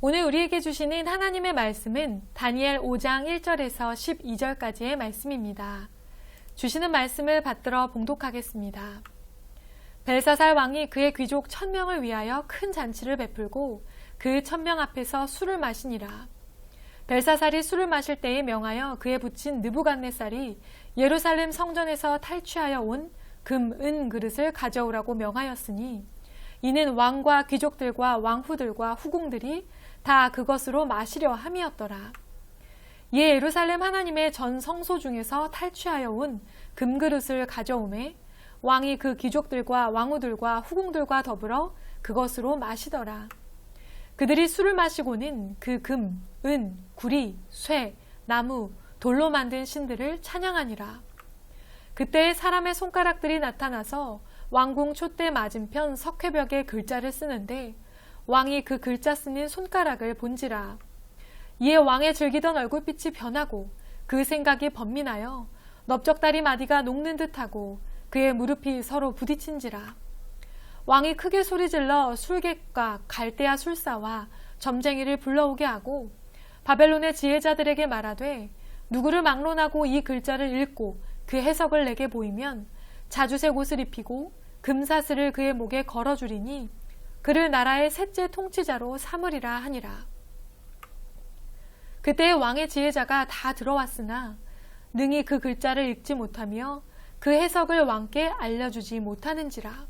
오늘 우리에게 주시는 하나님의 말씀은 다니엘 5장 1절에서 12절까지의 말씀입니다. 주시는 말씀을 받들어 봉독하겠습니다. 벨사살 왕이 그의 귀족 1000명을 위하여 큰 잔치를 베풀고 그 1000명 앞에서 술을 마시니라. 벨사살이 술을 마실 때에 명하여 그의 부친 느부갓네살이 예루살렘 성전에서 탈취하여 온 금, 은 그릇을 가져오라고 명하였으니 이는 왕과 귀족들과 왕후들과 후궁들이 다 그것으로 마시려 함이었더라. 이에 예루살렘 하나님의 전 성소 중에서 탈취하여 온 금그릇을 가져오매 왕이 그 귀족들과 왕후들과 후궁들과 더불어 그것으로 마시더라. 그들이 술을 마시고는 그 금, 은, 구리, 쇠, 나무, 돌로 만든 신들을 찬양하니라. 그때 사람의 손가락들이 나타나서 왕궁 촛대 맞은편 석회벽에 글자를 쓰는데 왕이 그 글자 쓰는 손가락을 본지라. 이에 왕의 즐기던 얼굴빛이 변하고 그 생각이 번민하여 넓적다리 마디가 녹는 듯하고 그의 무릎이 서로 부딪힌지라. 왕이 크게 소리질러 술객과 갈대아 술사와 점쟁이를 불러오게 하고 바벨론의 지혜자들에게 말하되 누구를 막론하고 이 글자를 읽고 그 해석을 내게 보이면 자주색 옷을 입히고 금사슬을 그의 목에 걸어주리니 그를 나라의 셋째 통치자로 삼으리라 하니라. 그때 왕의 지혜자가 다 들어왔으나 능히 그 글자를 읽지 못하며 그 해석을 왕께 알려주지 못하는지라.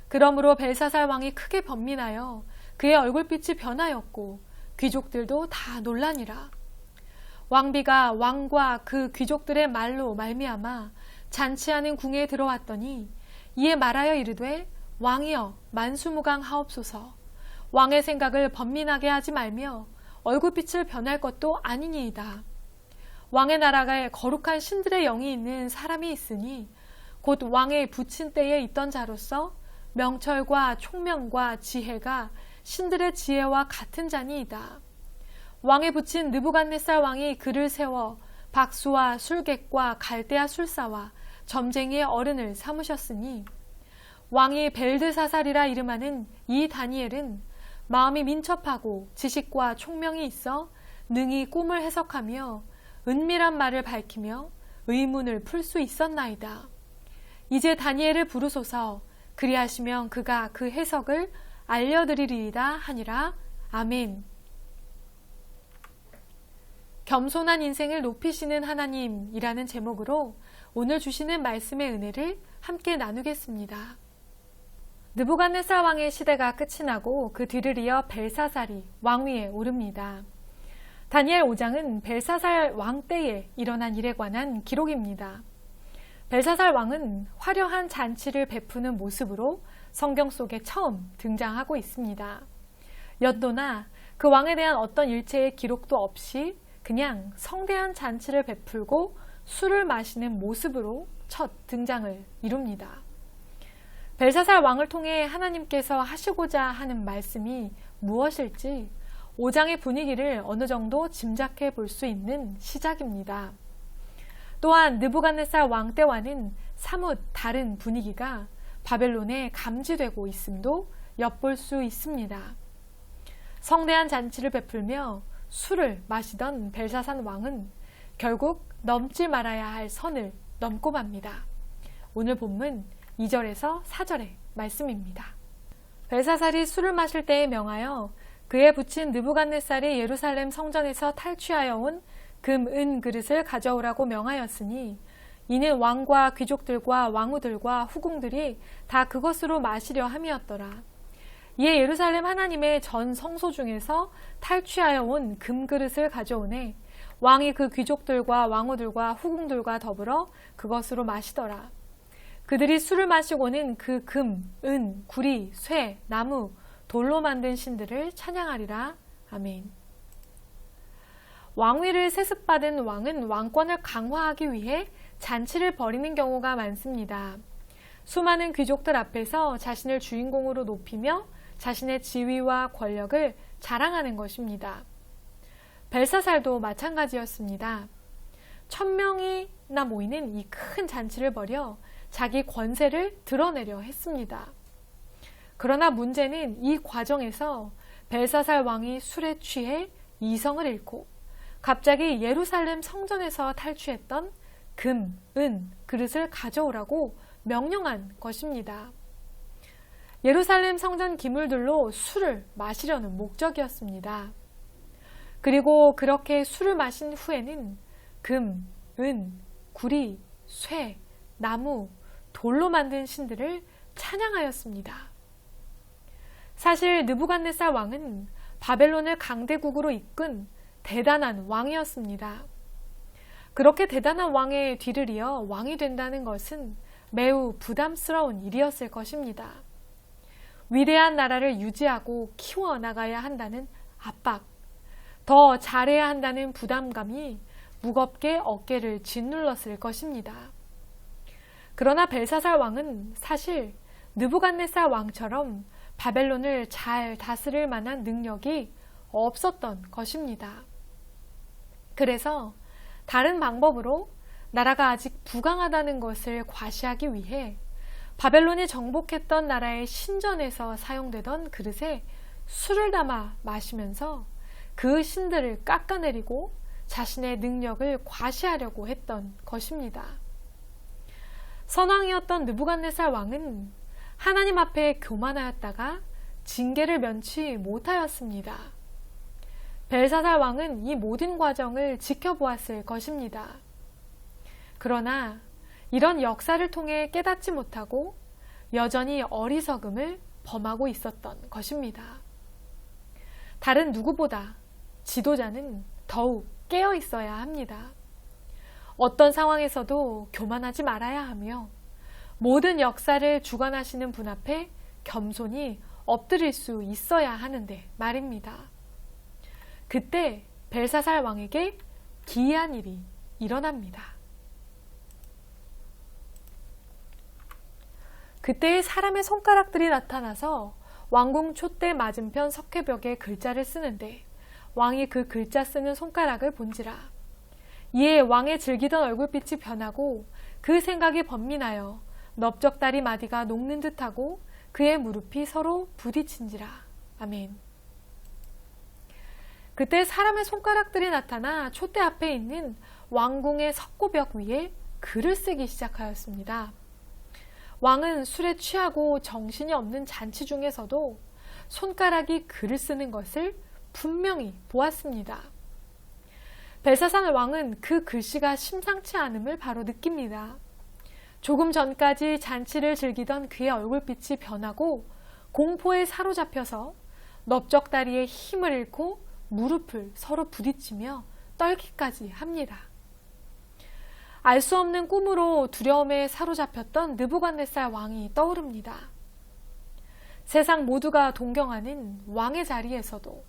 그러므로 벨사살 왕이 크게 번민하여 그의 얼굴빛이 변하였고 귀족들도 다 놀라니라. 왕비가 왕과 그 귀족들의 말로 말미암아 잔치하는 궁에 들어왔더니 이에 말하여 이르되 왕이여 만수무강하옵소서. 왕의 생각을 번민하게 하지 말며 얼굴빛을 변할 것도 아니니이다. 왕의 나라에 거룩한 신들의 영이 있는 사람이 있으니 곧 왕의 부친 때에 있던 자로서 명철과 총명과 지혜가 신들의 지혜와 같은 자니이다. 왕의 부친 느부갓네살 왕이 그를 세워 박수와 술객과 갈대아 술사와 점쟁이의 어른을 삼으셨으니 왕이 벨드사살이라 이름하는 이 다니엘은 마음이 민첩하고 지식과 총명이 있어 능히 꿈을 해석하며 은밀한 말을 밝히며 의문을 풀 수 있었나이다. 이제 다니엘을 부르소서. 그리하시면 그가 그 해석을 알려드리리이다 하니라. 아멘. 겸손한 인생을 높이시는 하나님이라는 제목으로 오늘 주시는 말씀의 은혜를 함께 나누겠습니다. 느부갓네살 왕의 시대가 끝이 나고 그 뒤를 이어 벨사살이 왕위에 오릅니다. 다니엘 5장은 벨사살 왕 때에 일어난 일에 관한 기록입니다. 벨사살 왕은 화려한 잔치를 베푸는 모습으로 성경 속에 처음 등장하고 있습니다. 연도나 그 왕에 대한 어떤 일체의 기록도 없이 그냥 성대한 잔치를 베풀고 술을 마시는 모습으로 첫 등장을 이룹니다. 벨사살 왕을 통해 하나님께서 하시고자 하는 말씀이 무엇일지 5장의 분위기를 어느 정도 짐작해 볼 수 있는 시작입니다. 또한 느부갓네살 왕 때와는 사뭇 다른 분위기가 바벨론에 감지되고 있음도 엿볼 수 있습니다. 성대한 잔치를 베풀며 술을 마시던 벨사살 왕은 결국 넘지 말아야 할 선을 넘고 맙니다. 오늘 본문 2절에서 4절의 말씀입니다. 벨사살이 술을 마실 때에 명하여 그의 부친 느부갓네살이 예루살렘 성전에서 탈취하여 온 금, 은 그릇을 가져오라고 명하였으니 이는 왕과 귀족들과 왕후들과 후궁들이 다 그것으로 마시려 함이었더라. 이에 예루살렘 하나님의 전 성소 중에서 탈취하여 온 금그릇을 가져오네 왕이 그 귀족들과 왕후들과 후궁들과 더불어 그것으로 마시더라. 그들이 술을 마시고는 그 금, 은, 구리, 쇠, 나무, 돌로 만든 신들을 찬양하리라. 아멘. 왕위를 세습받은 왕은 왕권을 강화하기 위해 잔치를 벌이는 경우가 많습니다. 수많은 귀족들 앞에서 자신을 주인공으로 높이며 자신의 지위와 권력을 자랑하는 것입니다. 벨사살도 마찬가지였습니다. 1000명이나 모이는 이 큰 잔치를 벌여 자기 권세를 드러내려 했습니다. 그러나 문제는 이 과정에서 벨사살 왕이 술에 취해 이성을 잃고 갑자기 예루살렘 성전에서 탈취했던 금, 은, 그릇을 가져오라고 명령한 것입니다. 예루살렘 성전 기물들로 술을 마시려는 목적이었습니다. 그리고 그렇게 술을 마신 후에는 금, 은, 구리, 쇠, 나무, 돌로 만든 신들을 찬양하였습니다. 사실 느부갓네살 왕은 바벨론을 강대국으로 이끈 대단한 왕이었습니다. 그렇게 대단한 왕의 뒤를 이어 왕이 된다는 것은 매우 부담스러운 일이었을 것입니다. 위대한 나라를 유지하고 키워나가야 한다는 압박, 더 잘해야 한다는 부담감이 무겁게 어깨를 짓눌렀을 것입니다. 그러나 벨사살 왕은 사실 느부갓네살 왕처럼 바벨론을 잘 다스릴 만한 능력이 없었던 것입니다. 그래서 다른 방법으로 나라가 아직 부강하다는 것을 과시하기 위해 바벨론이 정복했던 나라의 신전에서 사용되던 그릇에 술을 담아 마시면서 그 신들을 깎아내리고 자신의 능력을 과시하려고 했던 것입니다. 선왕이었던 느부갓네살 왕은 하나님 앞에 교만하였다가 징계를 면치 못하였습니다. 벨사살 왕은 이 모든 과정을 지켜보았을 것입니다. 그러나 이런 역사를 통해 깨닫지 못하고 여전히 어리석음을 범하고 있었던 것입니다. 다른 누구보다 지도자는 더욱 깨어 있어야 합니다. 어떤 상황에서도 교만하지 말아야 하며 모든 역사를 주관하시는 분 앞에 겸손히 엎드릴 수 있어야 하는데 말입니다. 그때 벨사살 왕에게 기이한 일이 일어납니다. 그때 사람의 손가락들이 나타나서 왕궁 촛대 맞은편 석회벽에 글자를 쓰는데 왕이 그 글자 쓰는 손가락을 본지라. 이에 왕의 즐기던 얼굴빛이 변하고 그 생각이 번민하여 넓적다리 마디가 녹는 듯하고 그의 무릎이 서로 부딪힌지라. 아멘. 그때 사람의 손가락들이 나타나 촛대 앞에 있는 왕궁의 석고벽 위에 글을 쓰기 시작하였습니다. 왕은 술에 취하고 정신이 없는 잔치 중에서도 손가락이 글을 쓰는 것을 분명히 보았습니다. 벨사살 왕은 그 글씨가 심상치 않음을 바로 느낍니다. 조금 전까지 잔치를 즐기던 그의 얼굴빛이 변하고 공포에 사로잡혀서 넓적다리에 힘을 잃고 무릎을 서로 부딪히며 떨기까지 합니다. 알 수 없는 꿈으로 두려움에 사로잡혔던 느부갓네살 왕이 떠오릅니다. 세상 모두가 동경하는 왕의 자리에서도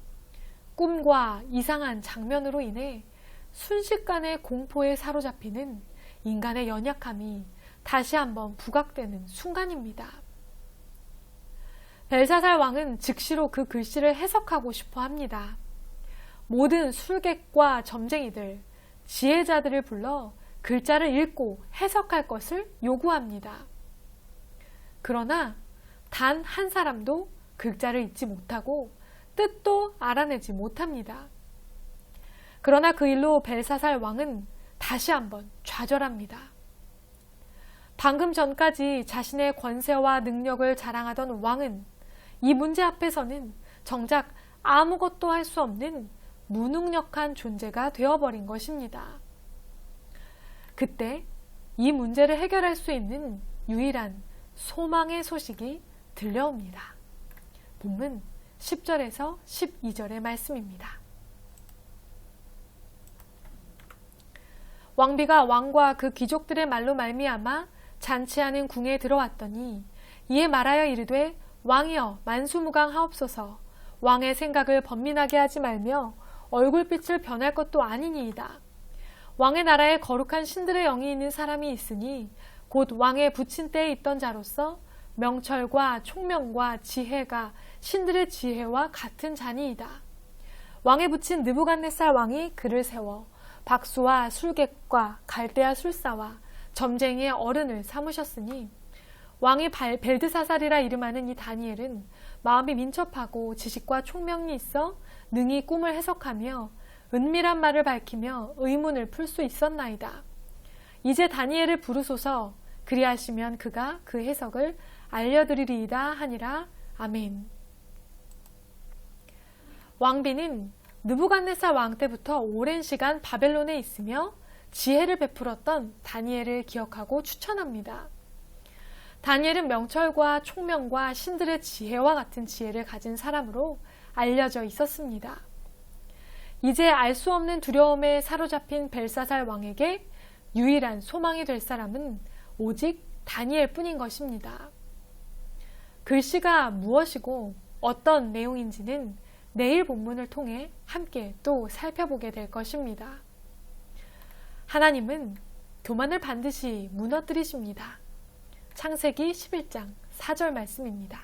꿈과 이상한 장면으로 인해 순식간에 공포에 사로잡히는 인간의 연약함이 다시 한번 부각되는 순간입니다. 벨사살 왕은 즉시로 그 글씨를 해석하고 싶어 합니다. 모든 술객과 점쟁이들, 지혜자들을 불러 글자를 읽고 해석할 것을 요구합니다. 그러나 단 한 사람도 글자를 읽지 못하고 뜻도 알아내지 못합니다. 그러나 그 일로 벨사살 왕은 다시 한번 좌절합니다. 방금 전까지 자신의 권세와 능력을 자랑하던 왕은 이 문제 앞에서는 정작 아무것도 할 수 없는 무능력한 존재가 되어버린 것입니다. 그때 이 문제를 해결할 수 있는 유일한 소망의 소식이 들려옵니다. 본문 10절에서 12절의 말씀입니다. 왕비가 왕과 그 귀족들의 말로 말미암아 잔치하는 궁에 들어왔더니 이에 말하여 이르되 왕이여 만수무강하옵소서. 왕의 생각을 번민하게 하지 말며 얼굴빛을 변할 것도 아니니이다. 왕의 나라에 거룩한 신들의 영이 있는 사람이 있으니 곧 왕의 부친 때에 있던 자로서 명철과 총명과 지혜가 신들의 지혜와 같은 자니이다. 왕의 부친 느부갓네살 왕이 그를 세워 박수와 술객과 갈대아 술사와 점쟁이의 어른을 삼으셨으니 왕이 벨드사살이라 이름하는 이 다니엘은 마음이 민첩하고 지식과 총명이 있어 능히 꿈을 해석하며 은밀한 말을 밝히며 의문을 풀 수 있었나이다. 이제 다니엘을 부르소서. 그리하시면 그가 그 해석을 알려드리리이다 하니라. 아멘. 왕비는 느부갓네살 왕 때부터 오랜 시간 바벨론에 있으며 지혜를 베풀었던 다니엘을 기억하고 추천합니다. 다니엘은 명철과 총명과 신들의 지혜와 같은 지혜를 가진 사람으로 알려져 있었습니다. 이제 알 수 없는 두려움에 사로잡힌 벨사살 왕에게 유일한 소망이 될 사람은 오직 다니엘 뿐인 것입니다. 글씨가 무엇이고 어떤 내용인지는 내일 본문을 통해 함께 또 살펴보게 될 것입니다. 하나님은 교만을 반드시 무너뜨리십니다. 창세기 11장 4절 말씀입니다.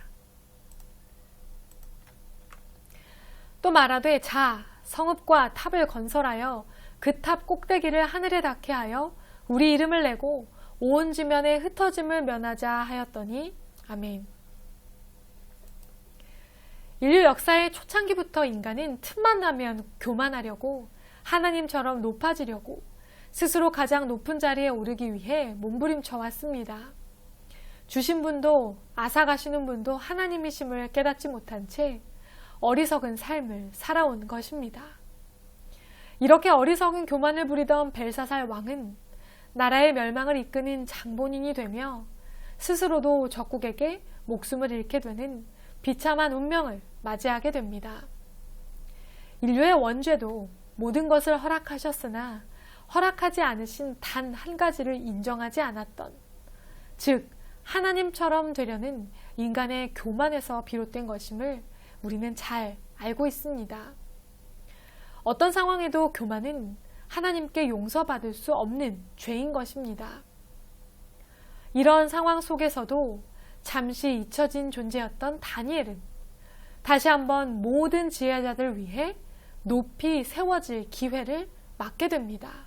또 말하되 자 성읍과 탑을 건설하여 그 탑 꼭대기를 하늘에 닿게 하여 우리 이름을 내고 온 지면의 흩어짐을 면하자 하였더니 아멘. 인류 역사의 초창기부터 인간은 틈만 나면 교만하려고 하나님처럼 높아지려고 스스로 가장 높은 자리에 오르기 위해 몸부림쳐 왔습니다. 주신 분도 앗아가시는 분도 하나님이심을 깨닫지 못한 채 어리석은 삶을 살아온 것입니다. 이렇게 어리석은 교만을 부리던 벨사살 왕은 나라의 멸망을 이끄는 장본인이 되며 스스로도 적국에게 목숨을 잃게 되는 비참한 운명을 맞이하게 됩니다. 인류의 원죄도 모든 것을 허락하셨으나 허락하지 않으신 단 한 가지를 인정하지 않았던, 즉 하나님처럼 되려는 인간의 교만에서 비롯된 것임을 우리는 잘 알고 있습니다. 어떤 상황에도 교만은 하나님께 용서받을 수 없는 죄인 것입니다. 이런 상황 속에서도 잠시 잊혀진 존재였던 다니엘은 다시 한번 모든 지혜자들 위해 높이 세워질 기회를 맞게 됩니다.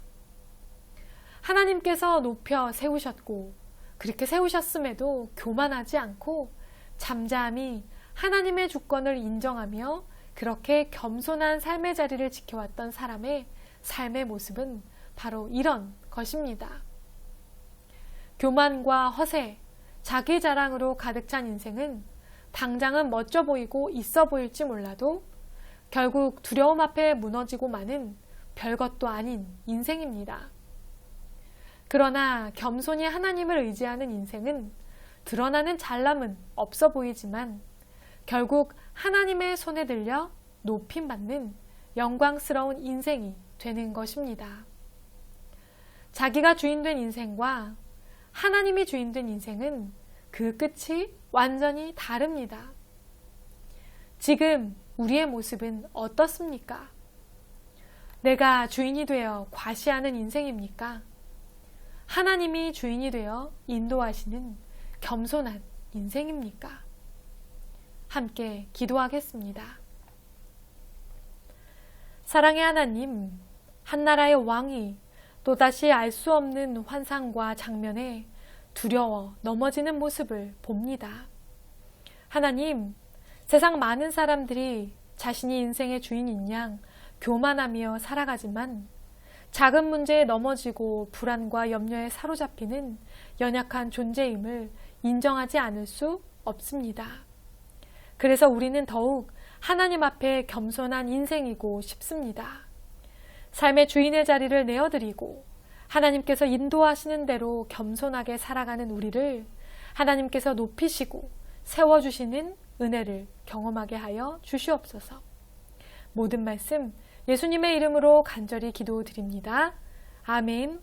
하나님께서 높여 세우셨고 그렇게 세우셨음에도 교만하지 않고 잠잠히 하나님의 주권을 인정하며 그렇게 겸손한 삶의 자리를 지켜왔던 사람의 삶의 모습은 바로 이런 것입니다. 교만과 허세, 자기 자랑으로 가득 찬 인생은 당장은 멋져 보이고 있어 보일지 몰라도 결국 두려움 앞에 무너지고 마는 별것도 아닌 인생입니다. 그러나 겸손히 하나님을 의지하는 인생은 드러나는 잘남은 없어 보이지만 결국 하나님의 손에 들려 높임받는 영광스러운 인생이 되는 것입니다. 자기가 주인된 인생과 하나님이 주인된 인생은 그 끝이 완전히 다릅니다. 지금 우리의 모습은 어떻습니까? 내가 주인이 되어 과시하는 인생입니까? 하나님이 주인이 되어 인도하시는 겸손한 인생입니까? 함께 기도하겠습니다. 사랑의 하나님, 한나라의 왕이 또다시 알 수 없는 환상과 장면에 두려워 넘어지는 모습을 봅니다. 하나님, 세상 많은 사람들이 자신이 인생의 주인인 양 교만하며 살아가지만 작은 문제에 넘어지고 불안과 염려에 사로잡히는 연약한 존재임을 인정하지 않을 수 없습니다. 그래서 우리는 더욱 하나님 앞에 겸손한 인생이고 싶습니다. 삶의 주인의 자리를 내어드리고 하나님께서 인도하시는 대로 겸손하게 살아가는 우리를 하나님께서 높이시고 세워주시는 은혜를 경험하게 하여 주시옵소서. 모든 말씀 예수님의 이름으로 간절히 기도드립니다. 아멘.